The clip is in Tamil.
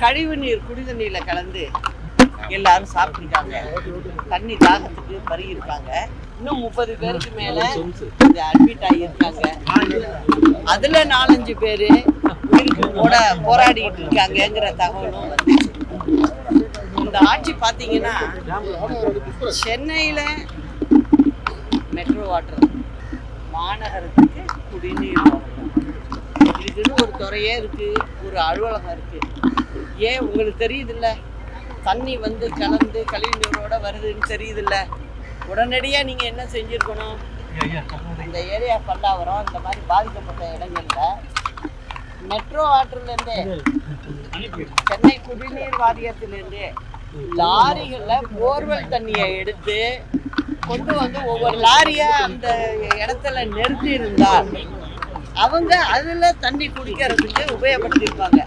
கழிவு நீர் குடி தண்ணியில கலந்து எல்லாரும் சாப்பிட்டுருக்காங்க. தண்ணி தாகத்துக்கு பருகிருக்காங்க. இன்னும் 30 பேருக்கு மேல அட்மிட் ஆகியிருக்காங்க. அதுல 4-5 பேரு உயிருக்கு போராடிட்டு இருக்காங்கிற தகவலும் வந்து இந்த ஆட்சி பார்த்தீங்கன்னா சென்னையில மெட்ரோ வாட்டர், மாநகரத்துக்கு குடிநீர் இதுக்குன்னு ஒரு துறையே இருக்கு, ஒரு அலுவலகம் இருக்கு. ஏன் உங்களுக்கு தெரியுதுல்ல, தண்ணி வந்து கலந்து கழிவு நீரோட வருதுன்னு தெரியுதுல்ல, உடனடியாக நீங்கள் என்ன செஞ்சுருக்கணும்? இந்த ஏரியா பல்லாவரம் இந்த மாதிரி பாதிக்கப்பட்ட இடங்கள்ல மெட்ரோ வாட்டர்லேருந்தே, சென்னை குடிநீர் வாரியத்திலேருந்தே லாரிகளில் போர்வெல் தண்ணியை எடுத்து கொண்டு வந்து ஒவ்வொரு லாரியா அந்த இடத்துல நிறுத்தி இருந்தால் அவங்க அதில் தண்ணி குடிக்கிறதுக்கு உபயோகப்படுத்தியிருப்பாங்க.